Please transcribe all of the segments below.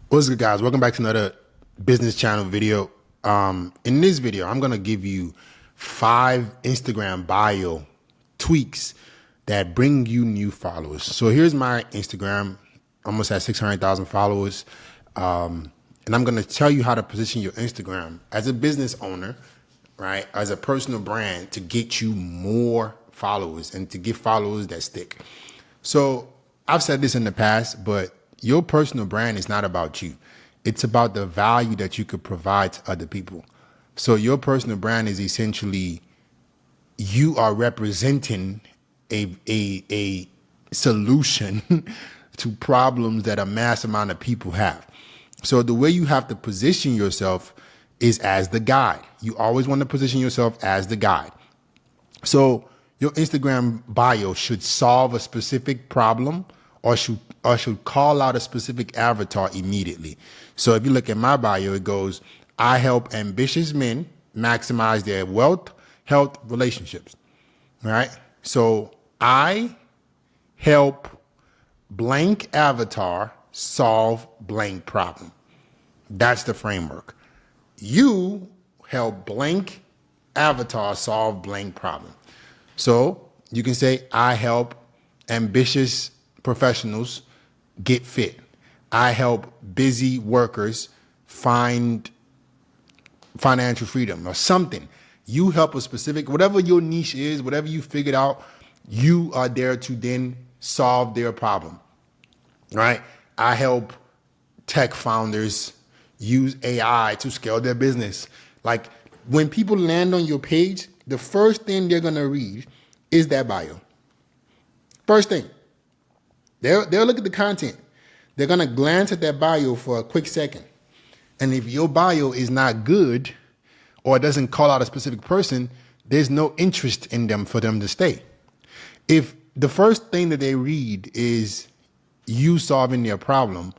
What's good, guys? Welcome back to another business channel video. In this video, I'm gonna give you 5 Instagram bio tweaks that bring you new followers. So here's my Instagram, almost at 600,000 followers. And I'm gonna tell you how to position your Instagram as a business owner, right? As a personal brand to get you more followers and to get followers that stick. So I've said this in the past, but your personal brand is not about you. It's about the value that you could provide to other people. So your personal brand is essentially you are representing a solution to problems that a mass amount of people have. So the way you have to position yourself is as the guide. You always want to position yourself as the guide. So your Instagram bio should solve a specific problem or should call out a specific avatar immediately. So if you look at my bio, it goes, I help ambitious men maximize their wealth, health, relationships. All right. So I help blank avatar solve blank problem. That's the framework. You help blank avatar solve blank problem. So you can say, I help ambitious professionals get fit. I help busy workers find financial freedom or something. You help a specific, whatever your niche is, whatever you figured out, you are there to then solve their problem, right? I help tech founders use AI to scale their business. Like when people land on your page, the first thing they're gonna read is that bio. First thing, they'll look at the content. They're gonna glance at that bio for a quick second. And if your bio is not good or doesn't call out a specific person, there's no interest in them for them to stay. If the first thing that they read is you solving their problem,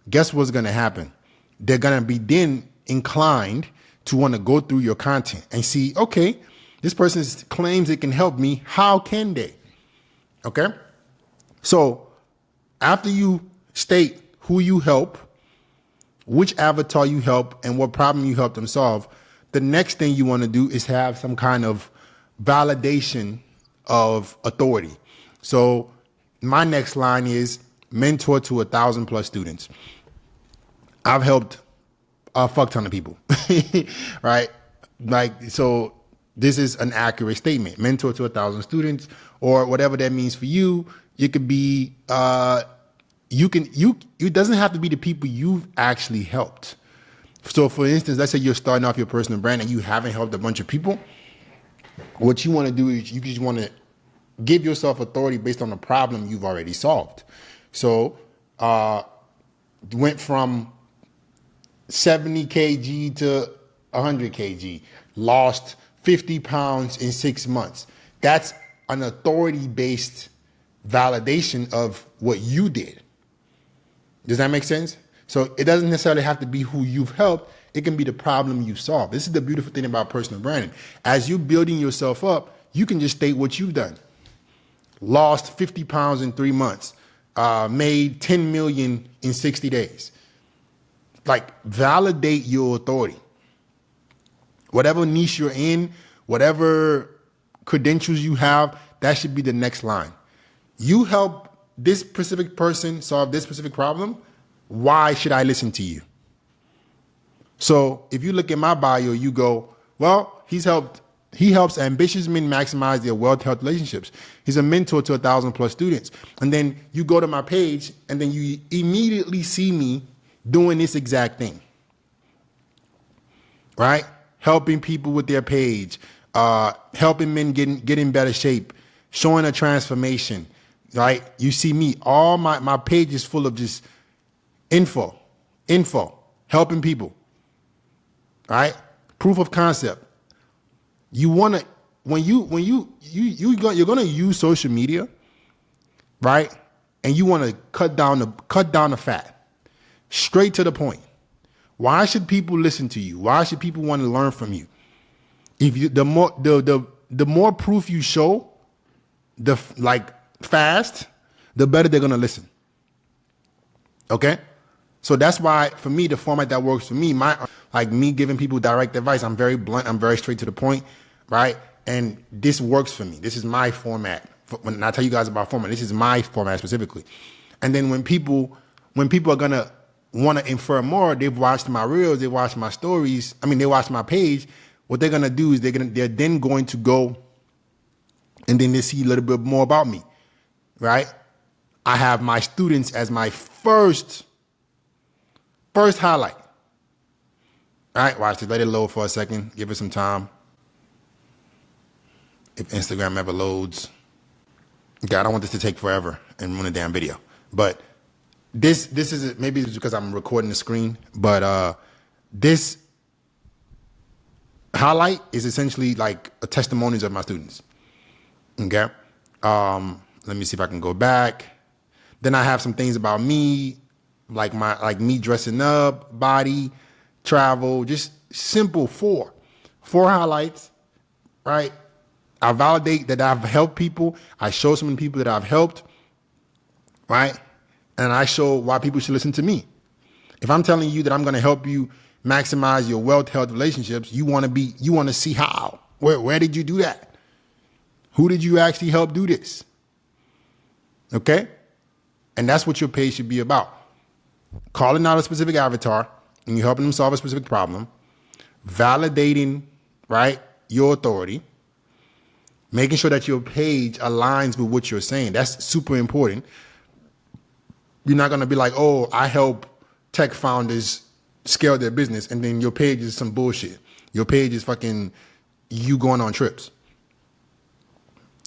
guess what's gonna happen? They're gonna be then inclined to want to go through your content and see, okay, this person claims it can help me. How can they? Okay. So after you state who you help, which avatar you help, and what problem you help them solve, the next thing you want to do is have some kind of validation of authority. So my next line is mentor to 1,000+ students. I've helped a fuck ton of people, right? Like, so this is an accurate statement. Mentor to 1,000 students, or whatever that means for you. It could be, it doesn't have to be the people you've actually helped. So for instance, let's say you're starting off your personal brand and you haven't helped a bunch of people. What you want to do is you just want to give yourself authority based on the problem you've already solved. So, went from 70 kg to 100 kg, lost 50 pounds in 6 months. That's an authority-based validation of what you did. Does that make sense? So it doesn't necessarily have to be who you've helped. It can be the problem you solved. This is the beautiful thing about personal branding. As you're building yourself up, you can just state what you've done. Lost 50 pounds in 3 months, made 10 million in 60 days. Like, validate your authority. Whatever niche you're in, whatever credentials you have, that should be the next line. You help this specific person solve this specific problem. Why should I listen to you? So if you look at my bio, you go, well, he helps ambitious men maximize their wealth, health, relationships. He's a mentor to 1,000+ students. And then you go to my page and then you immediately see me doing this exact thing, right? Helping people with their page, helping men get in better shape, showing a transformation, right? You see me, all my page is full of just info, helping people, right? Proof of concept. You want to, you're going to use social media, right? And you want to cut down the fat, straight to the point. Why should people listen to you? Why should people want to learn from you? If you, the more proof you show, fast, the better they're going to listen. Okay? So that's why, for me, the format that works for me, like me giving people direct advice, I'm very blunt, I'm very straight to the point, right? And this works for me. This is my format. When I tell you guys about format, this is my format specifically. And then when people are gonna want to infer more, they've watched my reels, they watched my stories. I mean, they watched my page. What they're gonna do is they're then going to go and then they see a little bit more about me, right? I have my students as my first highlight. All right, watch this. Let it load for a second. Give it some time. If Instagram ever loads. Okay, I don't want this to take forever and run a damn video. But this is, maybe it's because I'm recording the screen, but this highlight is essentially like a testimonies of my students. Okay. Let me see if I can go back. Then I have some things about me, like me dressing up, body, travel, just simple four highlights, right? I validate that I've helped people. I show some of the people that I've helped, right? And I show why people should listen to me. If I'm telling you that I'm going to help you maximize your wealth, health, relationships, you want to see how. Where did you do that? Who did you actually help do this? Okay? And that's what your page should be about. Calling out a specific avatar and you're helping them solve a specific problem, validating, right, your authority, making sure that your page aligns with what you're saying. That's super important. You're not going to be like, oh, I help tech founders scale their business, and then your page is some bullshit. Your page is fucking you going on trips.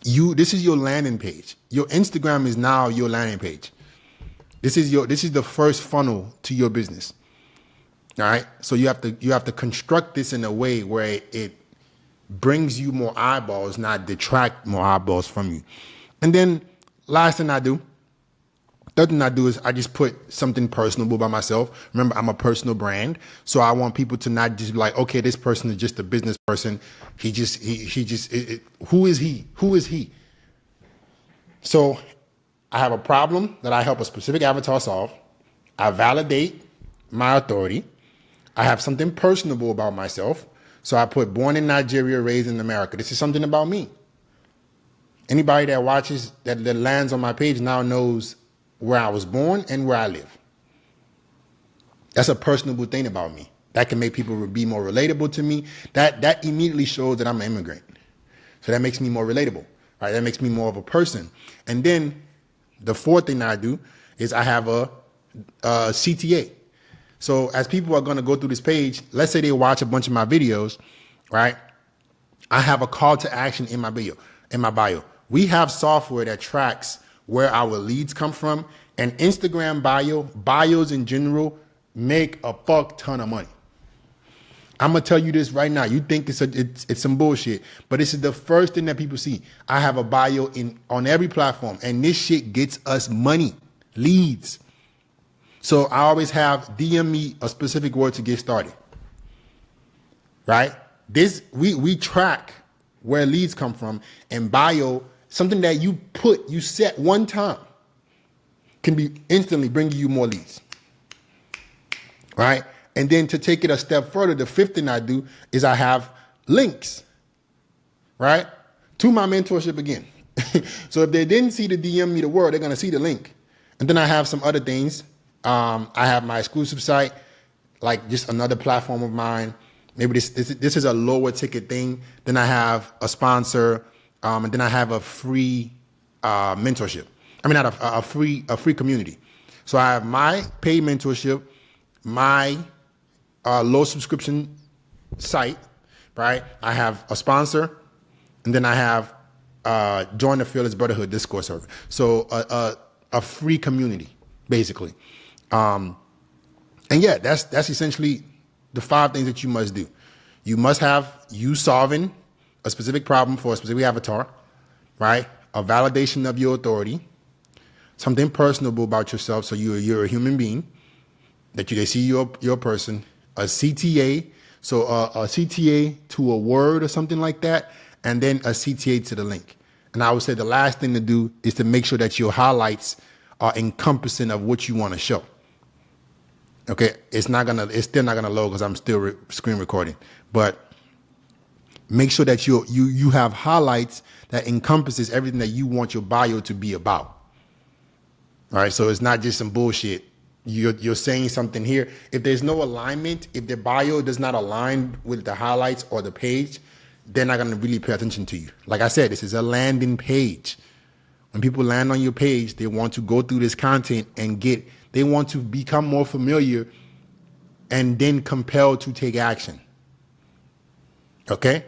This is your landing page. Your Instagram is now your landing page. This is the first funnel to your business. All right. So you have to construct this in a way where it brings you more eyeballs, not detract more eyeballs from you. And then third thing I do is I just put something personable about myself. Remember, I'm a personal brand. So I want people to not just be like, okay, this person is just a business person. Who is he? Who is he? So I have a problem that I help a specific avatar solve. I validate my authority. I have something personable about myself. So I put born in Nigeria, raised in America. This is something about me. Anybody that watches, that lands on my page now knows where I was born and where I live. That's a personable thing about me. That can make people be more relatable to me. That immediately shows that I'm an immigrant. So that makes me more relatable, right? That makes me more of a person. And then the fourth thing that I do is I have a CTA. So as people are going to go through this page, let's say they watch a bunch of my videos, right? I have a call to action in my bio. We have software that tracks where our leads come from, and Instagram bios in general make a fuck ton of money. I'm gonna tell you this right now. You think it's some bullshit, but this is the first thing that people see. I have a bio on every platform, and this shit gets us money, leads. So I always have DM me a specific word to get started, right? We track where leads come from, and bio, something that you set one time can be instantly bringing you more leads, right? And then to take it a step further, the fifth thing I do is I have links, right, to my mentorship again. So if they didn't see the DM me the word, they're going to see the link. And then I have some other things. I have my exclusive site, like just another platform of mine. Maybe this is a lower ticket thing. Then I have a sponsor, and then I have a free mentorship. I mean, not a free community. So I have my paid mentorship, my low subscription site, right? I have a sponsor, and then I have join the Fearless Brotherhood Discord server. So a free community, basically. And yeah, that's essentially the 5 things that you must do. You must have you solving a specific problem for a specific avatar, right? A validation of your authority, something personable about yourself, so you're a human being, that they see you're a person, a CTA, so a CTA to a word or something like that, and then a CTA to the link. And I would say the last thing to do is to make sure that your highlights are encompassing of what you want to show. Okay, it's still not gonna load because I'm still screen recording. But make sure that you have highlights that encompasses everything that you want your bio to be about. All right, so it's not just some bullshit. You're saying something here. If there's no alignment, if the bio does not align with the highlights or the page, they're not gonna really pay attention to you. Like I said, this is a landing page. When people land on your page, they want to go through this content and they want to become more familiar and then compelled to take action. Okay?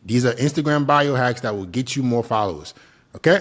These are Instagram bio hacks that will get you more followers. Okay?